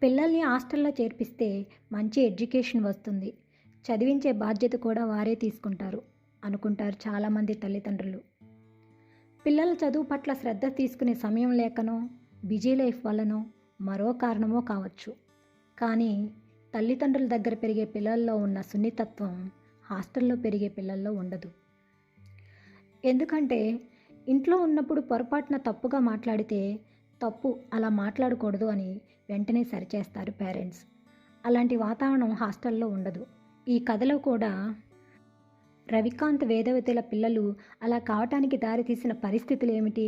పిల్లల్ని హాస్టల్లో చేర్పిస్తే మంచి ఎడ్యుకేషన్ వస్తుంది. చదివించే బాధ్యత కూడా వారే తీసుకుంటారు అనుకుంటారు చాలామంది తల్లిదండ్రులు. పిల్లల చదువు పట్ల శ్రద్ధ తీసుకునే సమయం లేకనో, బిజీ లైఫ్ వల్లనో, మరో కారణమో కావచ్చు. కానీ తల్లిదండ్రుల దగ్గర పెరిగే పిల్లల్లో ఉన్న సున్నితత్వం హాస్టల్లో పెరిగే పిల్లల్లో ఉండదు. ఎందుకంటే ఇంట్లో ఉన్నప్పుడు పొరపాటున తప్పుగా మాట్లాడితే తప్పు అలా మాట్లాడకూడదు అని వెంటనే సరిచేస్తారు పేరెంట్స్. అలాంటి వాతావరణం హాస్టల్లో ఉండదు. ఈ కథలో కూడా రవికాంత్, వేదవతిల పిల్లలు అలా కావటానికి దారితీసిన పరిస్థితులు ఏమిటి?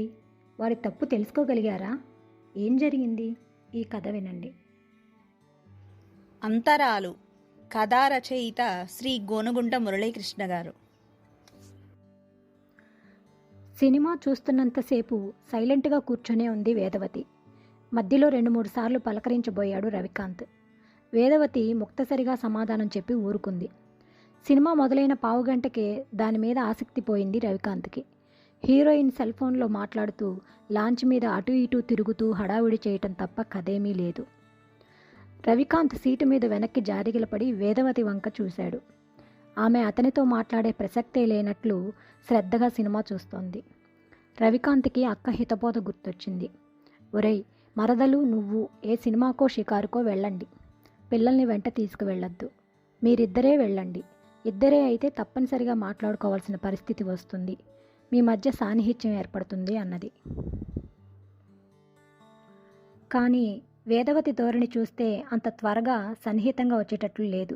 వారి తప్పు తెలుసుకోగలిగారా? ఏం జరిగింది? ఈ కథ వినండి. అంతరాలు. కథా రచయిత శ్రీ గోనుగుంట మురళీకృష్ణ గారు. సినిమా చూస్తున్నంతసేపు సైలెంట్గా కూర్చొనే ఉంది వేదవతి. మధ్యలో 2-3 సార్లు పలకరించబోయాడు రవికాంత్. వేదవతి ముక్తసరిగా సమాధానం చెప్పి ఊరుకుంది. సినిమా మొదలైన పావుగంటకే దాని మీద ఆసక్తి పోయింది రవికాంత్కి. హీరోయిన్ సెల్ ఫోన్లో మాట్లాడుతూ లాంచ్ మీద అటు ఇటు తిరుగుతూ హడావిడి చేయటం తప్ప కథేమీ లేదు. రవికాంత్ సీటు మీద వెనక్కి జారిగిలపడి వేదవతి వంక చూశాడు. ఆమె అతనితో మాట్లాడే ప్రసక్తే లేనట్లు శ్రద్ధగా సినిమా చూస్తోంది. రవికాంత్కి అక్క హితబోధ గుర్తొచ్చింది. ఒరేయ్, మరదలు నువ్వు ఏ సినిమాకో షికారుకో వెళ్ళండి. పిల్లల్ని వెంట తీసుకువెళ్ళొద్దు. మీరిద్దరే వెళ్ళండి. ఇద్దరే అయితే తప్పనిసరిగా మాట్లాడుకోవాల్సిన పరిస్థితి వస్తుంది. మీ మధ్య సాన్నిహిత్యం ఏర్పడుతుంది అన్నది. కానీ వేదవతి ధోరణి చూస్తే అంత త్వరగా సన్నిహితంగా వచ్చేటట్లు లేదు.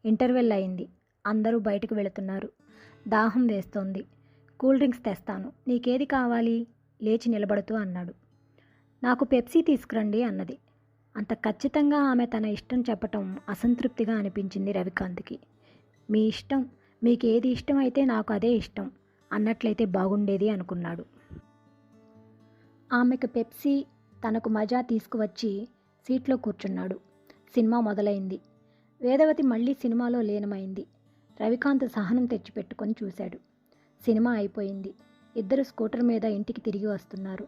ఇంటర్వెల్ అయింది. అందరూ బయటకు వెళుతున్నారు. దాహం వేస్తోంది. కూల్ డ్రింక్స్ తెస్తాను, నీకేది కావాలి? లేచి నిలబడుతూ అన్నాడు. నాకు పెప్సీ తీసుకురండి అన్నది. అంత ఖచ్చితంగా ఆమె తన ఇష్టం చెప్పటం అసంతృప్తిగా అనిపించింది రవికాంత్కి. మీ ఇష్టం, మీకు ఏది ఇష్టం అయితే నాకు అదే ఇష్టం అన్నట్లయితే బాగుండేది అనుకున్నాడు. ఆమెకు పెప్సీ, తనకు మజా తీసుకువచ్చి సీట్లో కూర్చున్నాడు. సినిమా మొదలైంది. వేదవతి మళ్ళీ సినిమాలో లీనమైంది. రవికాంత్ సహనం తెచ్చిపెట్టుకొని చూశాడు. సినిమా అయిపోయింది. ఇద్దరు స్కూటర్ మీద ఇంటికి తిరిగి వస్తున్నారు.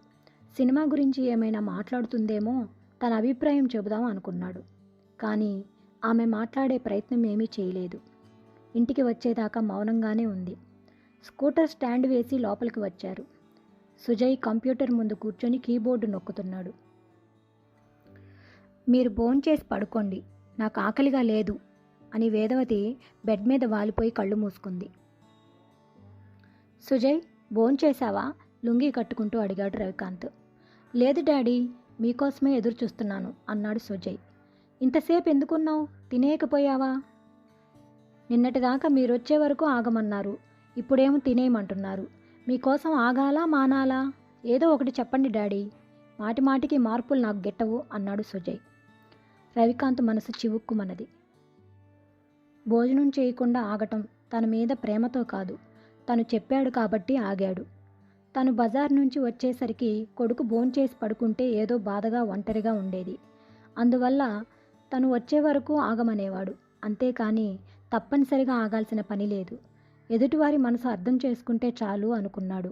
సినిమా గురించి ఏమైనా మాట్లాడుతుందేమో, తన అభిప్రాయం చెబుదాం అనుకున్నాడు. కానీ ఆమె మాట్లాడే ప్రయత్నం ఏమీ చేయలేదు. ఇంటికి వచ్చేదాకా మౌనంగానే ఉంది. స్కూటర్ స్టాండ్ వేసి లోపలికి వచ్చారు. సుజయ్ కంప్యూటర్ ముందు కూర్చొని కీబోర్డు నొక్కుతున్నాడు. మీరు భోంచేసి పడుకోండి, నాకు ఆకలిగా లేదు అని వేదవతి బెడ్ మీద వాలిపోయి కళ్ళు మూసుకుంది. సుజయ్, భోంచేశావా? లుంగీ కట్టుకుంటూ అడిగాడు రవికాంత్. లేదు డాడీ, మీకోసమే ఎదురు చూస్తున్నాను అన్నాడు సుజయ్. ఇంతసేపు ఎందుకున్నావు? తినేయకపోయావా? నిన్నటిదాకా మీరొచ్చే వరకు ఆగమన్నారు, ఇప్పుడేమో తినేయమంటున్నారు. మీకోసం ఆగాలా మానాలా? ఏదో ఒకటి చెప్పండి డాడీ. మాటి మాటికి మార్పులు నాకు గిట్టవు అన్నాడు సుజయ్. రవికాంత్ మనసు చివుక్కుమన్నది. భోజనం చేయకుండా ఆగటం తన మీద ప్రేమతో కాదు, తను చెప్పాడు కాబట్టి ఆగాడు. తను బజార్ నుంచి వచ్చేసరికి కొడుకు భోంచేసి పడుకుంటే ఏదో బాధగా ఒంటరిగా ఉండేది. అందువల్ల తను వచ్చే వరకు ఆగమనేవాడు. అంతేకాని తప్పనిసరిగా ఆగాల్సిన పని లేదు. ఎదుటివారి మనసు అర్థం చేసుకుంటే చాలు అనుకున్నాడు.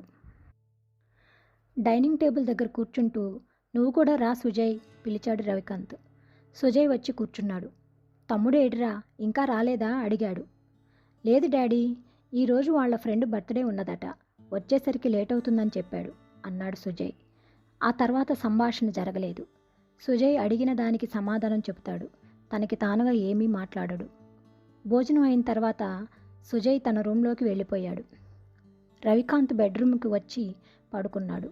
డైనింగ్ టేబుల్ దగ్గర కూర్చుంటూ నువ్వు కూడా రా సుజయ్ పిలిచాడు రవికాంత్. సుజయ్ వచ్చి కూర్చున్నాడు. తమ్ముడు ఏడిరా, ఇంకా రాలేదా అడిగాడు. లేదు డాడీ, ఈరోజు వాళ్ళ ఫ్రెండ్ బర్త్డే ఉన్నదట, వచ్చేసరికి లేట్ అవుతుందని చెప్పాడు అన్నాడు సుజయ్. ఆ తర్వాత సంభాషణ జరగలేదు. సుజయ్ అడిగిన దానికి సమాధానం చెబుతాడు, తనకి తానుగా ఏమీ మాట్లాడడు. భోజనం అయిన తర్వాత సుజయ్ తన రూంలోకి వెళ్ళిపోయాడు. రవికాంత్ బెడ్రూమ్కి వచ్చి పడుకున్నాడు.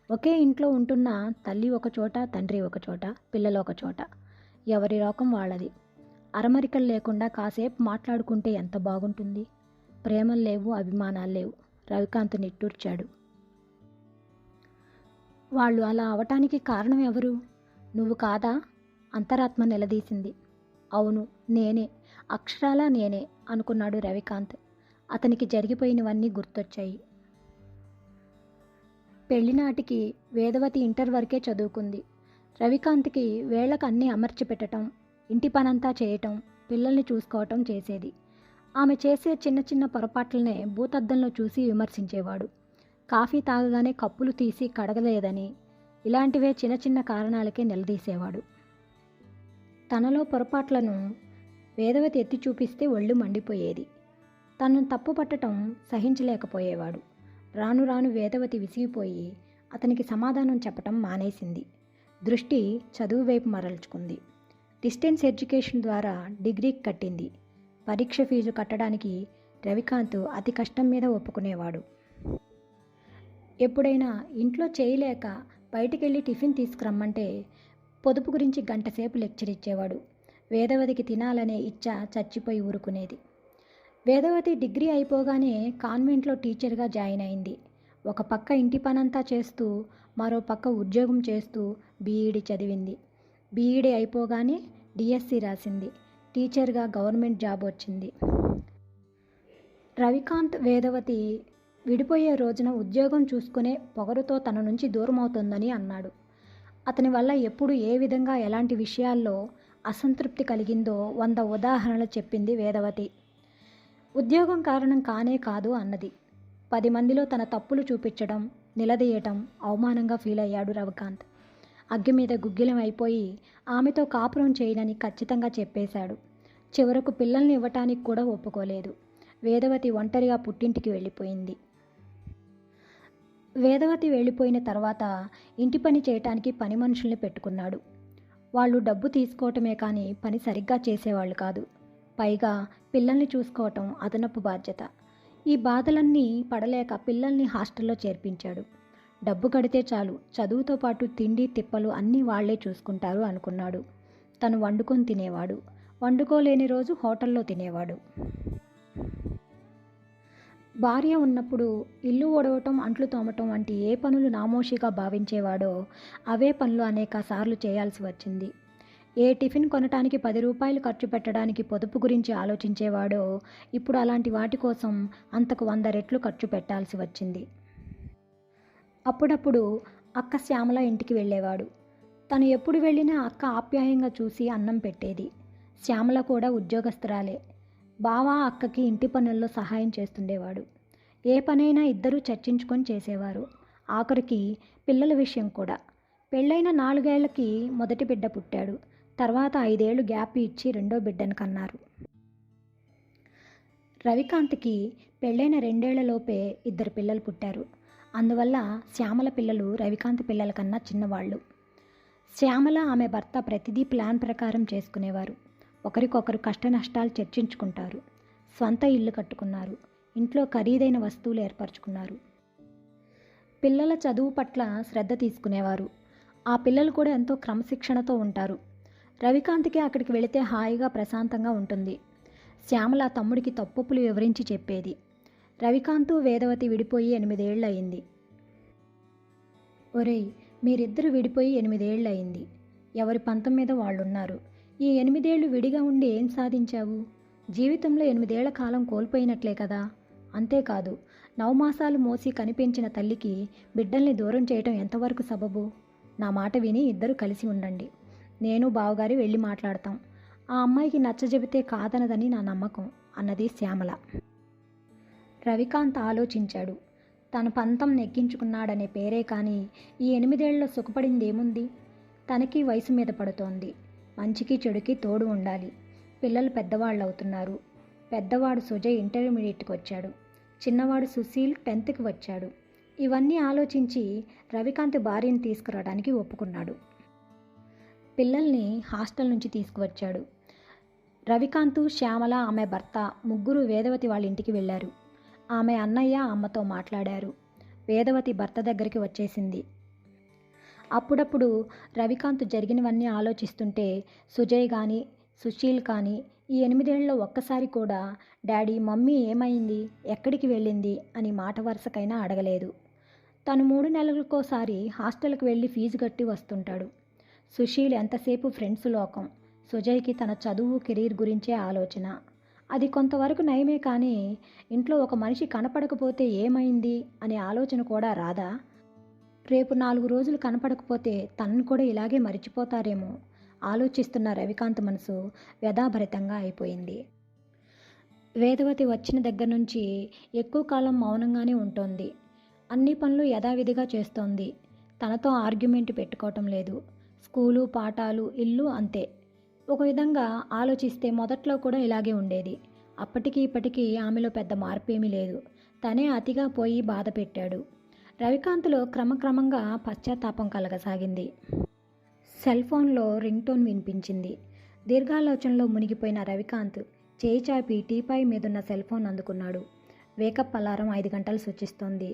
ఒకే ఇంట్లో ఉంటున్న తల్లి ఒకచోట, తండ్రి ఒకచోట, పిల్లలు ఒకచోట. ఎవరి లోకం వాళ్ళది. అరమరికలు లేకుండా కాసేపు మాట్లాడుకుంటే ఎంత బాగుంటుంది. ప్రేమలు లేవు, అభిమానాలు లేవు. రవికాంత్ నిట్టూర్చాడు. వాళ్ళు అలా అవటానికి కారణం ఎవరు? నువ్వు కాదా? అంతరాత్మ నిలదీసింది. అవును, నేనే, అక్షరాలా నేనే అనుకున్నాడు రవికాంత్. అతనికి జరిగిపోయినవన్నీ గుర్తొచ్చాయి. పెళ్లినాటికి వేదవతి ఇంటర్ వరకే చదువుకుంది. రవికాంత్కి వేళకు అన్నీ అమర్చి పెట్టడం, ఇంటి పనంతా చేయటం, పిల్లల్ని చూసుకోవటం చేసేది. ఆమె చేసే చిన్న చిన్న పొరపాట్లనే భూతద్దంలో చూసి విమర్శించేవాడు. కాఫీ తాగగానే కప్పులు తీసి కడగలేదని, ఇలాంటివే చిన్న చిన్న కారణాలకే నిలదీసేవాడు. తనలో పొరపాట్లను వేదవతి ఎత్తి చూపిస్తే ఒళ్ళు మండిపోయేది. తనను తప్పు పట్టడం సహించలేకపోయేవాడు. రాను రాను వేదవతి విసిగిపోయి అతనికి సమాధానం చెప్పటం మానేసింది. దృష్టి చదువు వైపు మరల్చుకుంది. డిస్టెన్స్ ఎడ్యుకేషన్ ద్వారా డిగ్రీకి కట్టింది. పరీక్ష ఫీజు కట్టడానికి రవికాంత్ అతి కష్టం మీద ఒప్పుకునేవాడు. ఎప్పుడైనా ఇంట్లో చేయలేక బయటికెళ్ళి టిఫిన్ తీసుకురమ్మంటే పొదుపు గురించి గంటసేపు లెక్చర్ ఇచ్చేవాడు. వేదవతికి తినాలనే ఇచ్చ చచ్చిపోయి ఊరుకునేది. వేదవతి డిగ్రీ అయిపోగానే కాన్వెంట్లో టీచర్గా జాయిన్ అయింది. ఒక పక్క ఇంటి పనంతా చేస్తూ మరో పక్క ఉద్యోగం చేస్తూ బీఈడీ చదివింది. బీఈడీ అయిపోగానే డిఎస్సి రాసింది. టీచర్గా గవర్నమెంట్ జాబ్ వచ్చింది. రవికాంత్ వేదవతి విడిపోయే రోజున ఉద్యోగం చూసుకునే పొగరుతో తన నుంచి దూరం అవుతుందని అన్నాడు. అతని వల్ల ఎప్పుడు ఏ విధంగా ఎలాంటి విషయాల్లో అసంతృప్తి కలిగిందో 100 ఉదాహరణలు చెప్పింది వేదవతి. ఉద్యోగం కారణం కానే కాదు అన్నది. 10 మందిలో తన తప్పులు చూపించడం, నిలదీయటం అవమానంగా ఫీల్ అయ్యాడు రవికాంత్. అగ్గి మీద గుగ్గిలం అయిపోయి ఆమెతో కాపురం చేయనని ఖచ్చితంగా చెప్పేశాడు. చివరకు పిల్లల్ని ఇవ్వటానికి కూడా ఒప్పుకోలేదు. వేదవతి ఒంటరిగా పుట్టింటికి వెళ్ళిపోయింది. వేదవతి వెళ్ళిపోయిన తర్వాత ఇంటి పని చేయటానికి పని మనుషుల్ని పెట్టుకున్నాడు. వాళ్ళు డబ్బు తీసుకోవటమే కానీ పని సరిగ్గా చేసేవాళ్ళు కాదు. పైగా పిల్లల్ని చూసుకోవటం అదనపు బాధ్యత. ఈ బాధలన్నీ పడలేక పిల్లల్ని హాస్టల్లో చేర్పించాడు. డబ్బు కడితే చాలు, చదువుతో పాటు తిండి తిప్పలు అన్నీ వాళ్లే చూసుకుంటారు అనుకున్నాడు. తను వండుకొని తినేవాడు. వండుకోలేని రోజు హోటల్లో తినేవాడు. భార్య ఉన్నప్పుడు ఇల్లు ఊడవటం, అంట్లు తోమటం వంటి ఏ పనులు నామోషిగా భావించేవాడో అవే పనులు అనేక సార్లు చేయాల్సి వచ్చింది. ఏ టిఫిన్ కొనటానికి 10 రూపాయలు ఖర్చు పెట్టడానికి పొదుపు గురించి ఆలోచించేవాడో ఇప్పుడు అలాంటి వాటి కోసం అంతకు 100 రెట్లు ఖర్చు పెట్టాల్సి వచ్చింది. అప్పుడప్పుడు అక్క శ్యామల ఇంటికి వెళ్ళేవాడు. తను ఎప్పుడు వెళ్ళినా అక్క ఆప్యాయంగా చూసి అన్నం పెట్టేది. శ్యామల కూడా ఉద్యోగస్తురాలే. బావ అక్కకి ఇంటి పనుల్లో సహాయం చేస్తుండేవాడు. ఏ పనైనా ఇద్దరూ చర్చించుకొని చేసేవారు. ఆఖరికి పిల్లల విషయం కూడా. పెళ్ళైన 4 ఏళ్లకి మొదటి బిడ్డ పుట్టాడు. తర్వాత 5 ఏళ్లు గ్యాప్ ఇచ్చి రెండో బిడ్డను కన్నారు. రవికాంత్కి పెళ్ళైన 2 ఏళ్లలోపే 2 పిల్లలు పుట్టారు. అందువల్ల శ్యామల పిల్లలు రవికాంత్ పిల్లల కన్నా చిన్నవాళ్ళు. శ్యామల ఆమె భర్త ప్రతిదీ ప్లాన్ ప్రకారం చేసుకునేవారు. ఒకరికొకరు కష్ట నష్టాలు చర్చించుకుంటారు. స్వంత ఇల్లు కట్టుకున్నారు. ఇంట్లో ఖరీదైన వస్తువులు ఏర్పరచుకున్నారు. పిల్లల చదువు పట్ల శ్రద్ధ తీసుకునేవారు. ఆ పిల్లలు కూడా ఎంతో క్రమశిక్షణతో ఉంటారు. రవికాంత్కి అక్కడికి వెళితే హాయిగా ప్రశాంతంగా ఉంటుంది. శ్యామల తమ్ముడికి తప్పులు వివరించి చెప్పేది. రవికాంత్ వేదవతి విడిపోయి 8 ఏళ్ళు అయింది. ఒరేయ్, మీరిద్దరు విడిపోయి 8 ఏళ్ళు అయింది. ఎవరి పంతం మీద వాళ్ళున్నారు. ఈ 8 ఏళ్ళు విడిగా ఉండి ఏం సాధించావు? జీవితంలో 8 ఏళ్ల కాలం కోల్పోయినట్లే కదా. అంతేకాదు, 9 మాసాలు మోసి కనిపించిన తల్లికి బిడ్డల్ని దూరం చేయటం ఎంతవరకు సబబు? నా మాట విని ఇద్దరు కలిసి ఉండండి. నేను బావగారి వెళ్ళి మాట్లాడతాం. ఆ అమ్మాయికి నచ్చజెబితే కాదనదని నా నమ్మకం అన్నది శ్యామల. రవికాంత్ ఆలోచించాడు. తన పంతం నెగ్గించుకున్నాడనే పేరే కానీ ఈ 8 ఏళ్లలో సుఖపడిందేముంది? తనకి వయసు మీద పడుతోంది. మంచికి చెడుకి తోడు ఉండాలి. పిల్లలు పెద్దవాళ్ళు అవుతున్నారు. పెద్దవాడు సుజయ్ ఇంటర్మీడియట్కి వచ్చాడు. చిన్నవాడు సుశీల్ 10th వచ్చాడు. ఇవన్నీ ఆలోచించి రవికాంత్ భార్యను తీసుకురావడానికి ఒప్పుకున్నాడు. పిల్లల్ని హాస్టల్ నుంచి తీసుకువచ్చాడు. రవికాంత్, శ్యామల, ఆమె భర్త ముగ్గురు వేదవతి వాళ్ళ ఇంటికి వెళ్ళారు. ఆమె అన్నయ్య అమ్మతో మాట్లాడారు. వేదవతి భర్త దగ్గరికి వచ్చేసింది. అప్పుడప్పుడు రవికాంత్ జరిగినవన్నీ ఆలోచిస్తుంటే సుజయ్ కానీ సుశీల్ కానీ ఈ 8 ఏళ్లలో ఒక్కసారి కూడా డాడీ మమ్మీ ఏమైంది, ఎక్కడికి వెళ్ళింది అని మాట వరుసకైనా అడగలేదు. తను 3 నెలలకోసారి హాస్టల్కి వెళ్ళి ఫీజు కట్టి వస్తుంటాడు. సుశీల్ ఎంతసేపు ఫ్రెండ్స్ లోకం. సుజయ్కి తన చదువు కెరీర్ గురించే ఆలోచన. అది కొంతవరకు నయమే కానీ ఇంట్లో ఒక మనిషి కనపడకపోతే ఏమైంది అనే ఆలోచన కూడా రాదా? రేపు 4 రోజులు కనపడకపోతే తనను కూడా ఇలాగే మరిచిపోతారేమో ఆలోచిస్తున్న రవికాంత్ మనసు వ్యధాభరితంగా అయిపోయింది. వేదవతి వచ్చిన దగ్గర నుంచి ఎక్కువ కాలం మౌనంగానే ఉంటోంది. అన్ని పనులు యథావిధిగా చేస్తోంది. తనతో ఆర్గ్యుమెంట్ పెట్టుకోవటం లేదు. స్కూలు, పాఠాలు, ఇల్లు అంతే. ఒక విధంగా ఆలోచిస్తే మొదట్లో కూడా ఇలాగే ఉండేది. అప్పటికి ఇప్పటికీ ఆమెలో పెద్ద మార్పేమీ లేదు. తనే అతిగా పోయి బాధ పెట్టాడు. రవికాంత్లో క్రమక్రమంగా పశ్చాత్తాపం కలగసాగింది. సెల్ ఫోన్లో రింగ్ టోన్ వినిపించింది. దీర్ఘాలోచనలో మునిగిపోయిన రవికాంత్ చేయి చాపి టీపాయ్ మీదున్న సెల్ ఫోన్ అందుకున్నాడు. వేకప్ అలారం 5 గంటలు సూచిస్తోంది.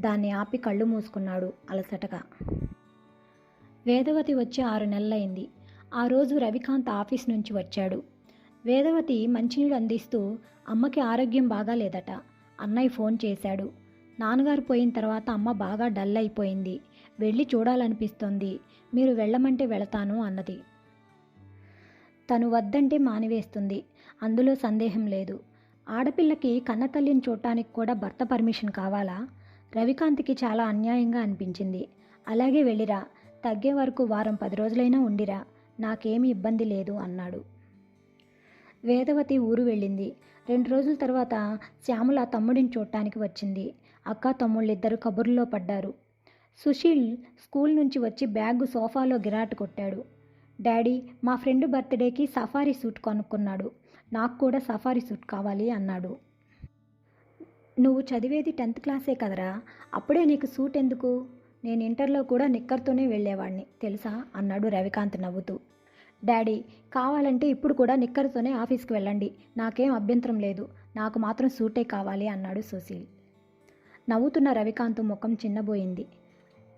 దాన్ని ఆపి కళ్ళు మూసుకున్నాడు అలసటగా. వేదవతి వచ్చి 6 నెలలైంది. ఆ రోజు రవికాంత్ ఆఫీస్ నుంచి వచ్చాడు. వేదవతి మంచినీళ్ళు అందిస్తూ అమ్మకి ఆరోగ్యం బాగాలేదట. అన్నయ్య ఫోన్ చేశాడు. నాన్నగారు పోయిన తర్వాత అమ్మ బాగా డల్ అయిపోయింది. వెళ్ళి చూడాలనిపిస్తోంది. మీరు వెళ్ళమంటే వెళతాను అన్నది. తను వద్దంటే మానివేస్తుంది. అందులో సందేహం లేదు. ఆడపిల్లకి కన్నతల్లిని చూడటానికి కూడా భర్త పర్మిషన్ కావాలా? రవికాంత్కి చాలా అన్యాయంగా అనిపించింది. అలాగే వెళ్ళిరా, తగ్గే వరకు వారం 10 రోజులైనా ఉండిరా, నాకేమీ ఇబ్బంది లేదు అన్నాడు. వేదవతి ఊరు వెళ్ళింది. 2 రోజుల తర్వాత శ్యామల తమ్ముడిని చూడటానికి వచ్చింది. అక్క తమ్ముళ్ళిద్దరూ కబుర్లో పడ్డారు. సుశీల్ స్కూల్ నుంచి వచ్చి బ్యాగ్ సోఫాలో గిరాటు కొట్టాడు. డాడీ, మా ఫ్రెండ్ బర్త్డేకి సఫారీ సూట్ కొనుక్కున్నాడు. నాకు కూడా సఫారీ సూట్ కావాలి అన్నాడు. నువ్వు చదివేది 10th క్లాసే కదరా, అప్పుడే నీకు సూట్ ఎందుకు? నేను ఇంటర్లో కూడా నిక్కర్తోనే వెళ్ళేవాడిని తెలుసా అన్నాడు రవికాంత్ నవ్వుతూ. డాడీ, కావాలంటే ఇప్పుడు కూడా నిక్కర్తోనే ఆఫీస్కి వెళ్ళండి, నాకేం అభ్యంతరం లేదు. నాకు మాత్రం సూటే కావాలి అన్నాడు సుశీల్. నవ్వుతున్న రవికాంత్ ముఖం చిన్నబోయింది.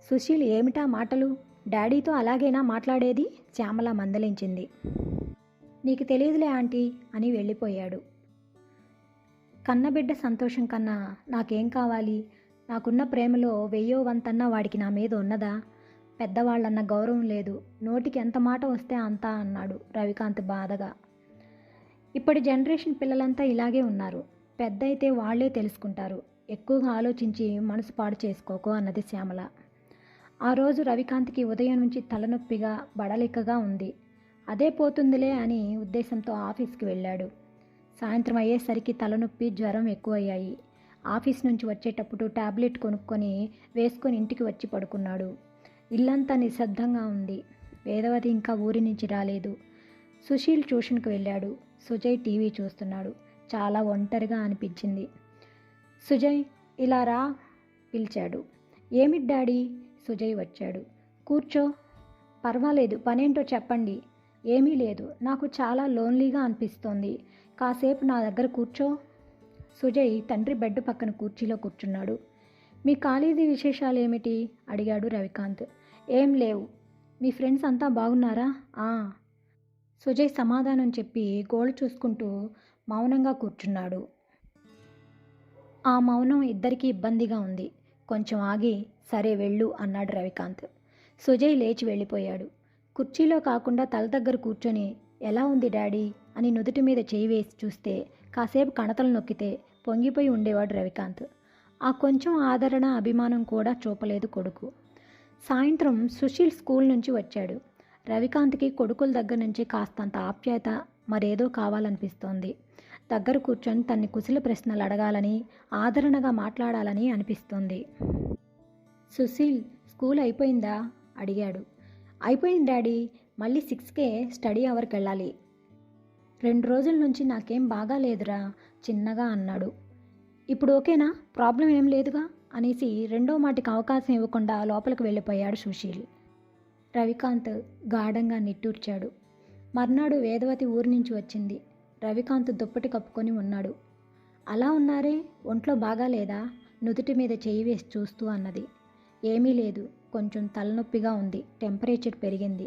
సుశీల్, ఏమిటా మాటలు? డాడీతో అలాగేనా మాట్లాడేది? శ్యామల మందలించింది. నీకు తెలియదులే ఆంటీ అని వెళ్ళిపోయాడు. కన్నబిడ్డ సంతోషం కన్నా నాకేం కావాలి? నాకున్న ప్రేమలో 1000వ వంతన్నా వాడికి నా మీద ఉన్నదా? పెద్దవాళ్ళన్న గౌరవం లేదు. నోటికి ఎంత మాట వస్తే అంతా అన్నాడు రవికాంత్ బాధగా. ఇప్పటి జనరేషన్ పిల్లలంతా ఇలాగే ఉన్నారు. పెద్ద అయితే వాళ్లే తెలుసుకుంటారు. ఎక్కువగా ఆలోచించి మనసు పాడు చేసుకోకు అన్నది శ్యామల. ఆ రోజు రవికాంత్కి ఉదయం నుంచి తలనొప్పిగా బడలికగా ఉంది. అదే పోతుందిలే అని ఉద్దేశంతో ఆఫీస్కి వెళ్ళాడు. సాయంత్రం అయ్యేసరికి తలనొప్పి, జ్వరం ఎక్కువయ్యాయి. ఆఫీస్ నుంచి వచ్చేటప్పుడు టాబ్లెట్ కొనుక్కొని వేసుకొని ఇంటికి వచ్చి పడుకున్నాడు. ఇల్లంతా నిశ్శబ్దంగా ఉంది. వేదవతి ఇంకా ఊరి నుంచి రాలేదు. సుశీల్ ట్యూషన్కి వెళ్ళాడు. సుజయ్ టీవీ చూస్తున్నాడు. చాలా ఒంటరిగా అనిపించింది. సుజయ్, ఇలా రా పిలిచాడు. ఏమిటి డాడీ? సుజయ్ వచ్చాడు. కూర్చో. పర్వాలేదు, పనేంటో చెప్పండి. ఏమీ లేదు, నాకు చాలా లోన్లీగా అనిపిస్తోంది. కాసేపు నా దగ్గర కూర్చో. సుజయ్ తండ్రి బెడ్ పక్కన కుర్చీలో కూర్చున్నాడు. మీ కాలేజీ విశేషాలు ఏమిటి అడిగాడు రవికాంత్. ఏం లేవు. మీ ఫ్రెండ్స్ అంతా బాగున్నారా? సుజయ్ సమాధానం చెప్పి గోళ్ళు చూసుకుంటూ మౌనంగా కూర్చున్నాడు. ఆ మౌనం ఇద్దరికీ ఇబ్బందిగా ఉంది. కొంచెం ఆగి, సరే వెళ్ళు అన్నాడు రవికాంత్. సుజయ్ లేచి వెళ్ళిపోయాడు. కుర్చీలో కాకుండా తల దగ్గర కూర్చొని ఎలా ఉంది డాడీ అని నుదుటి మీద చేయి వేసి చూస్తే కాసేపు కణతలు నొక్కితే పొంగిపోయి ఉండేవాడు రవికాంత్. ఆ కొంచెం ఆదరణ, అభిమానం కూడా చూపలేదు కొడుకు. సాయంత్రం సుశీల్ స్కూల్ నుంచి వచ్చాడు. రవికాంత్కి కొడుకుల దగ్గర నుంచి కాస్తంత ఆప్యాయత, మరేదో కావాలనిపిస్తోంది. దగ్గర కూర్చొని తన్ని కుశల ప్రశ్నలు అడగాలని, ఆదరణగా మాట్లాడాలని అనిపిస్తోంది. సుశీల్, స్కూల్ అయిపోయిందా అడిగాడు. అయిపోయింది డాడీ, మళ్ళీ 6కే స్టడీ అవర్కి వెళ్ళాలి. 2 రోజుల నుంచి నాకేం బాగాలేదురా చిన్నగా అన్నాడు. ఇప్పుడు ఓకేనా? ప్రాబ్లం ఏం లేదుగా అనేసి రెండో మాటికి అవకాశం ఇవ్వకుండా లోపలికి వెళ్ళిపోయాడు సుశీల్. రవికాంత్ గాఢంగా నిట్టూర్చాడు. మర్నాడు వేదవతి ఊరి నుంచి వచ్చింది. రవికాంత్ దుప్పటి కప్పుకొని ఉన్నాడు. అలా ఉన్నారే, ఒంట్లో బాగాలేదా? నుదుటి మీద చేయి వేసి చూస్తూ అన్నది. ఏమీ లేదు, కొంచెం తలనొప్పిగా ఉంది, టెంపరేచర్ పెరిగింది.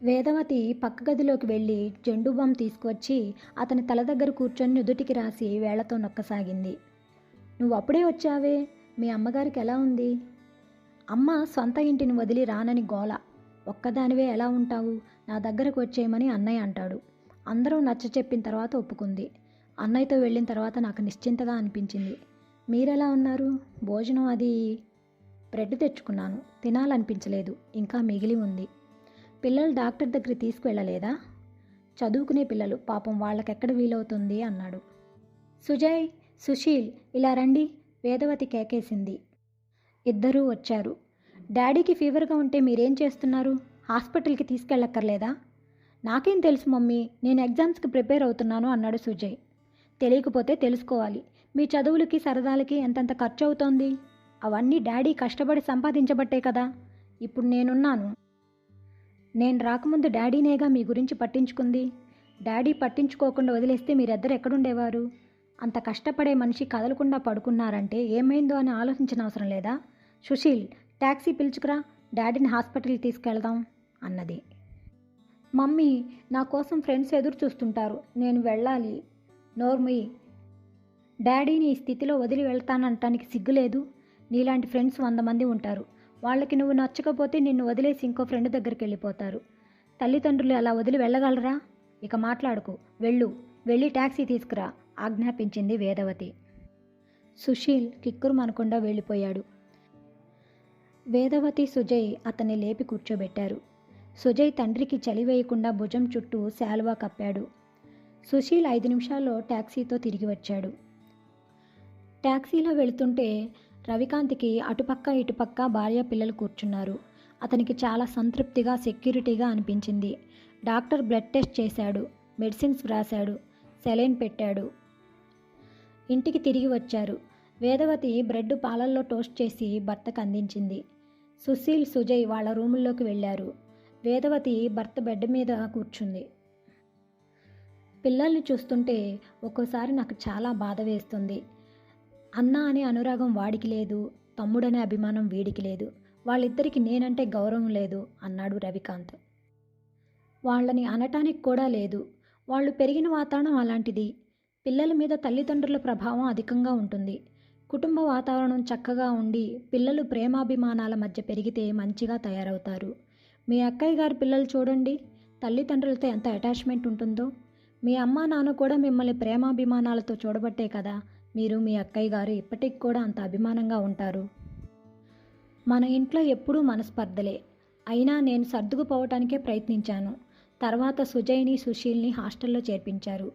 వేదవతి పక్క గదిలోకి వెళ్ళి జెండు బామ్ తీసుకువచ్చి అతని తల దగ్గర కూర్చొని నుదుటికి రాసి వేళ్లతో నొక్కసాగింది. నువ్వు అప్పుడే వచ్చావే, మీ అమ్మగారికి ఎలా ఉంది? అమ్మ సొంత ఇంటిని వదిలి రానని గోల. ఒక్కదానివే ఎలా ఉంటావు? నా దగ్గరకు వచ్చేయమని అన్నయ్య అంటాడు. అందరూ నచ్చ చెప్పిన తర్వాత ఒప్పుకుంది. అన్నయ్యతో వెళ్ళిన తర్వాత నాకు నిశ్చింతగా అనిపించింది. మీరెలా ఉన్నారు? భోజనం అది? బ్రెడ్ తెచ్చుకున్నాను, తినాలనిపించలేదు, ఇంకా మిగిలి ఉంది. పిల్లలు డాక్టర్ దగ్గరికి తీసుకువెళ్ళలేదా? చదువుకునే పిల్లలు, పాపం వాళ్ళకెక్కడ వీలవుతుంది అన్నాడు. సుజయ్, సుశీల్, ఇలా రండి, వేదవతి కేకేసింది. ఇద్దరూ వచ్చారు. డాడీకి ఫీవర్గా ఉంటే మీరేం చేస్తున్నారు? హాస్పిటల్కి తీసుకెళ్ళక్కర్లేదా? నాకేం తెలుసు మమ్మీ, నేను ఎగ్జామ్స్కి ప్రిపేర్ అవుతున్నాను అన్నాడు సుజయ్. తెలియకపోతే తెలుసుకోవాలి. మీ చదువులకి సరదాలకి ఎంతెంత ఖర్చు అవుతోంది? అవన్నీ డాడీ కష్టపడి సంపాదించబట్టే కదా ఇప్పుడు నేనున్నాను. నేను రాకముందు డాడీనేగా మీ గురించి పట్టించుకుంది. డాడీ పట్టించుకోకుండా వదిలేస్తే మీరిద్దరు ఎక్కడుండేవారు? అంత కష్టపడే మనిషి కదలకుండా పడుకున్నారంటే ఏమైందో అని ఆలోచించిన అవసరం లేదా? సుశీల్, ట్యాక్సీ పిలుచుకురా, డాడీని హాస్పిటల్కి తీసుకెళ్దాం అన్నది. మమ్మీ, నా కోసం ఫ్రెండ్స్ ఎదురు చూస్తుంటారు, నేను వెళ్ళాలి. నోర్మి, డాడీని ఈ స్థితిలో వదిలి వెళ్తానంటానికి సిగ్గులేదు? నీలాంటి ఫ్రెండ్స్ 100 మంది ఉంటారు. వాళ్ళకి నువ్వు నచ్చకపోతే నిన్ను వదిలేసి ఇంకో ఫ్రెండ్ దగ్గరికి వెళ్ళిపోతారు. తల్లిదండ్రులు అలా వదిలి వెళ్ళగలరా? ఇక మాట్లాడుకు, వెళ్ళి ట్యాక్సీ తీసుకురా ఆజ్ఞాపించింది వేదవతి. సుశీల్ కిక్కురుమనకుండా వెళ్ళిపోయాడు. వేదవతి, సుజయ్ అతన్ని లేపి కూర్చోబెట్టారు. సుజయ్ తండ్రికి చలి వేయకుండా భుజం చుట్టూ శాలువా కప్పాడు. సుశీల్ 5 నిమిషాల్లో ట్యాక్సీతో తిరిగి వచ్చాడు. ట్యాక్సీలో వెళుతుంటే రవికాంత్కి అటుపక్క ఇటుపక్క భార్య పిల్లలు కూర్చున్నారు. అతనికి చాలా సంతృప్తిగా, సెక్యూరిటీగా అనిపించింది. డాక్టర్ బ్లడ్ టెస్ట్ చేశాడు, మెడిసిన్స్ వ్రాశాడు, సెలైన్ పెట్టాడు. ఇంటికి తిరిగి వచ్చారు. వేదవతి బ్రెడ్ పాలల్లో టోస్ట్ చేసి భర్తకు అందించింది. సుశీల్, సుజయ్ వాళ్ళ రూముల్లోకి వెళ్ళారు. వేదవతి భర్త బెడ్ మీద కూర్చుంది. పిల్లల్ని చూస్తుంటే ఒక్కోసారి నాకు చాలా బాధ వేస్తుంది. అన్న అనే అనురాగం వాడికి లేదు, తమ్ముడనే అభిమానం వీడికి లేదు. వాళ్ళిద్దరికీ నేనంటే గౌరవం లేదు అన్నాడు రవికాంత్. వాళ్ళని అనటానికి కూడా లేదు. వాళ్ళు పెరిగిన వాతావరణం అలాంటిది. పిల్లల మీద తల్లిదండ్రుల ప్రభావం అధికంగా ఉంటుంది. కుటుంబ వాతావరణం చక్కగా ఉండి పిల్లలు ప్రేమాభిమానాల మధ్య పెరిగితే మంచిగా తయారవుతారు. మీ అక్కయ్య గారి పిల్లలు చూడండి, తల్లిదండ్రులతో ఎంత అటాచ్మెంట్ ఉంటుందో. మీ అమ్మా నాన్న కూడా మిమ్మల్ని ప్రేమాభిమానాలతో చూడబట్టే కదా మీరు, మీ అక్కయ్య గారు ఇప్పటికి కూడా అంత అభిమానంగా ఉంటారు. మన ఇంట్లో ఎప్పుడూ మనస్పర్ధలే. అయినా నేను సర్దుకుపోవటానికే ప్రయత్నించాను. తర్వాత సుజయ్ని, సుశీల్ని హాస్టల్లో చేర్పించారు.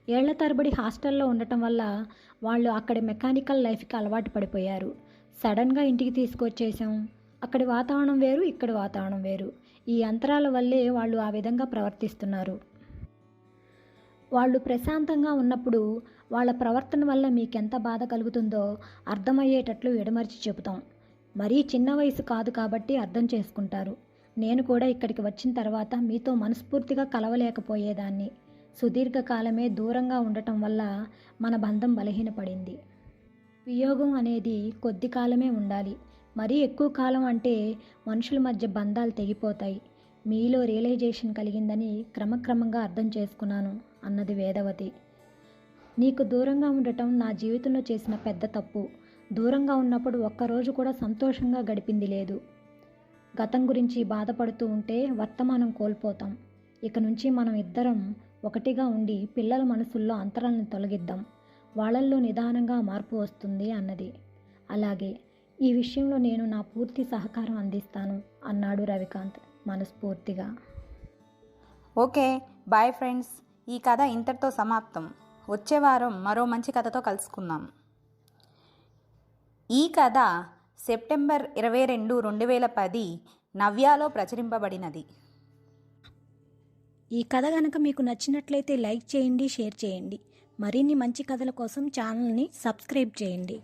ఏళ్ల తరబడి హాస్టల్లో ఉండటం వల్ల వాళ్ళు అక్కడి మెకానికల్ లైఫ్కి అలవాటు పడిపోయారు. సడన్గా ఇంటికి తీసుకొచ్చేసాం. అక్కడి వాతావరణం వేరు, ఇక్కడి వాతావరణం వేరు. ఈ అంతరాల వల్లే వాళ్ళు ఆ విధంగా ప్రవర్తిస్తున్నారు. వాళ్ళు ప్రశాంతంగా ఉన్నప్పుడు వాళ్ళ ప్రవర్తన వల్ల మీకెంత బాధ కలుగుతుందో అర్థమయ్యేటట్లు ఎడమర్చి చెబుతాం. మరీ చిన్న వయసు కాదు కాబట్టి అర్థం చేసుకుంటారు. నేను కూడా ఇక్కడికి వచ్చిన తర్వాత మీతో మనస్ఫూర్తిగా కలవలేకపోయేదాన్ని. సుదీర్ఘకాలమే దూరంగా ఉండటం వల్ల మన బంధం బలహీనపడింది. వియోగం అనేది కొద్ది కాలమే ఉండాలి. మరీ ఎక్కువ కాలం అంటే మనుషుల మధ్య బంధాలు తెగిపోతాయి. మీలో రియలైజేషన్ కలిగిందని క్రమక్రమంగా అర్థం చేసుకున్నాను అన్నది వేదవతి. నీకు దూరంగా ఉండటం నా జీవితంలో చేసిన పెద్ద తప్పు. దూరంగా ఉన్నప్పుడు ఒక్కరోజు కూడా సంతోషంగా గడిపింది లేదు. గతం గురించి బాధపడుతూ ఉంటే వర్తమానం కోల్పోతాం. ఇక నుంచి మనం ఇద్దరం ఒకటిగా ఉండి పిల్లల మనసుల్లో అంతరాలను తొలగిద్దాం. వాళ్ళల్లో నిదానంగా మార్పు వస్తుంది అన్నది. అలాగే, ఈ విషయంలో నేను నా పూర్తి సహకారం అందిస్తాను అన్నాడు రవికాంత్ మనస్ఫూర్తిగా. Okay, bye friends. ఈ కథ ఇంతటితో సమాప్తం. వచ్చే వారం మరో మంచి కథతో కలుసుకుందాం. ఈ కథ సెప్టెంబర్ 22, 2010 నవ్యాలో ప్రచురింపబడినది. ఈ కథ కనుక మీకు నచ్చినట్లయితే లైక్ చేయండి, షేర్ చేయండి. మరిన్ని మంచి కథల కోసం ఛానల్ని సబ్స్క్రైబ్ చేయండి.